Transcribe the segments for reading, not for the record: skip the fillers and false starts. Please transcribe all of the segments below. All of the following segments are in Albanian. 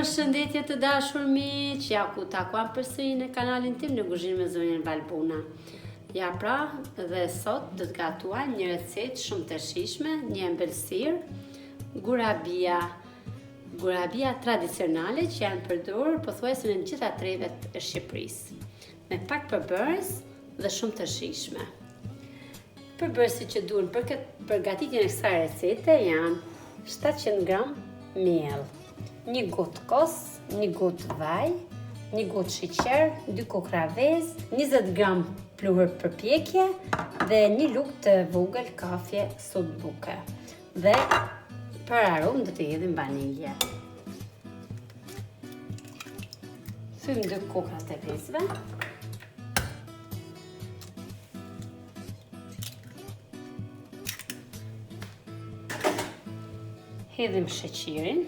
Përshëndetje të dashur miq, ja ku takuam përsëri në kanalin tim në kuzhinë me zonjën Valbuna. Ja pra, dhe sot do të gatuaj një recetë shumë të shijshme, një ëmbëlsirë, gurabia tradicionale që janë përdorur pothuajse në gjitha trevet e Shqipërisë, me pak përbërës dhe shumë të shijshme. Përbërësit që duhen për përgatitjen e kësaj recete janë 700 gram miell, 1 gotë kos, 1 gotë vaj, 1 gotë sheqer, 2 kokra vezë, 20 gram pluhur për pjekje dhe 1 lugë të vogël kafje sot buke. Dhe për aromë do të hedhim vanilje. Thym 2 kokrat e vezëve. Hedhim sheqerin.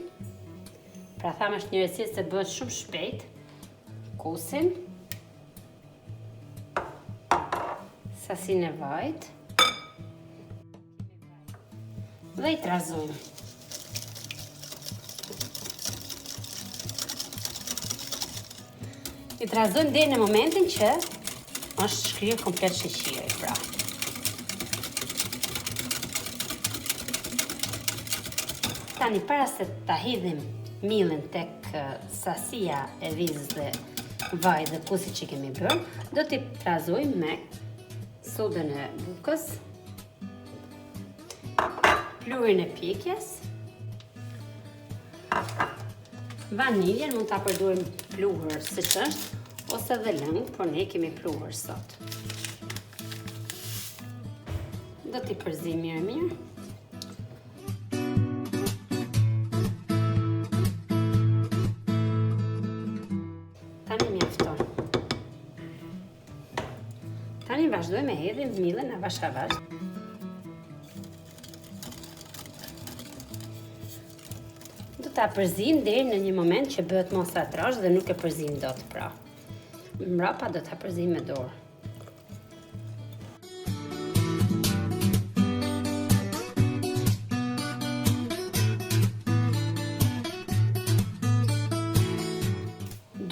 Pra thamë është një recetë se bëhet shumë shpejt. Kosin. Sasinë e vajt. Dhe i trazojmë. I trazojmë deri në momentin që është shkrirë komplet sheqeri, pra. Tani para se ta hedhim miellin tek sasia e vezës dhe vaj dhe kosit që kemi bërë, do t'i trazojmë me sodën e bukës, pluhurin e pjekjes, vaniljen, mund ta përdorim pluhur siç është, ose dhe lëng, por ne kemi pluhur sot. Do t'i përzim mirë. Tani vazhdojmë me hedhim miellin avash avash. Do ta përzim deri në një moment që bëhet mos atrash dhe nuk e përzim dot, pra. Mbrapa do ta përzim me dorë.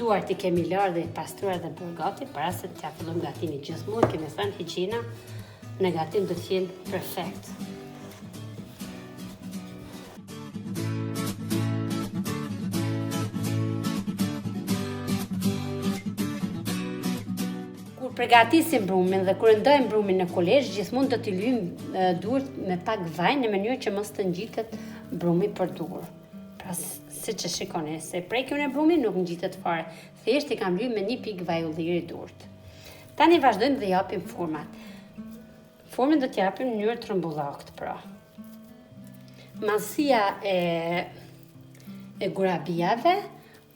Duart i kemi larë dhe i pastruar dhe bërë gati, para se t'ja fillojmë gatimin. Gjithmonë kemi thënë higjiena në gatim do të jenë perfekt. Kur përgatisim brumin dhe kur ndojmë brumin në kolezh, gjithmonë do t'i lyjmë duart me pak vaj në mënyrë që mos të ngjitet brumi për dur. Pra si që shikoni, se prekjën e brumin nuk ngjitet fare. Thjesht i kam lyjë me 1 pikë vaj ulliri durt. Tani vazhdojmë dhe japim format. Formën do t'japim në mënyrë trembullakt, pra. Mallësia e gurabiave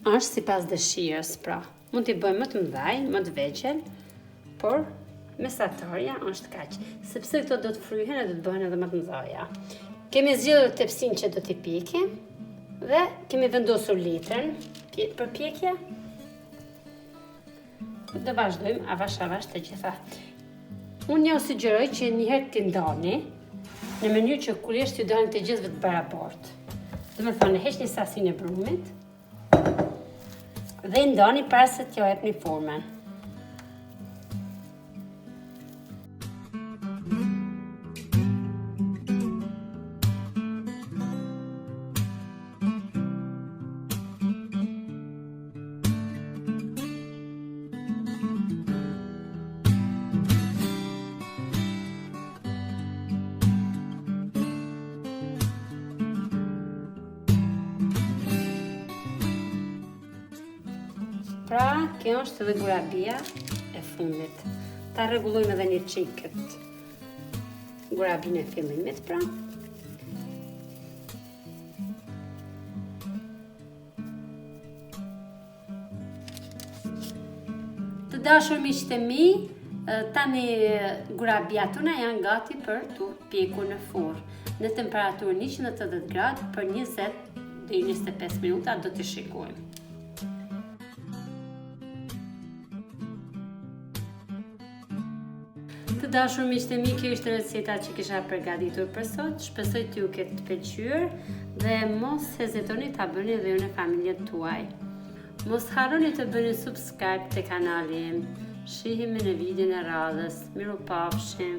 është sipas dëshirës, pra. Mund t'i bëjmë më të mëdhaj, më të vegjël, por mesatarja është kaq, sepse këto do të fryhen e do të bëhen edhe më të mëdha. Kemi zgjedhur tepsinë që do t'i pjekim dhe kemi vendosur letrën për pjekje. Do vazhdojmë avash të gjitha. Unë ju sugjeroj që njëherë t'i ndani në mënyrë që kulesht t'ju dalin të gjithëve të barabartë. Do të thonë, heqni sasinë e brumit dhe ndani para se t'ja jepni formën. Pra, kjo është edhe gurabia e fundit. Ta rregullojmë edhe një çik këtë gurabinë e fillimit, pra. Të dashur miqtë e mi, tani gurabiat tona janë gati për t'u pjekur në furrë në temperaturë 180 gradë për 20 deri 25 minuta, do t'i shikojmë. Të Të dashur miq të mi, kjo ishte receta që kisha përgatitur për sot. Shpresoj t'ju ketë pëlqyer dhe mos hezitoni ta bëni edhe ju në familjen tuaj. Mos harroni të bëni subscribe të kanalin im. Shihemi në videon e radhës. Mirupafshim.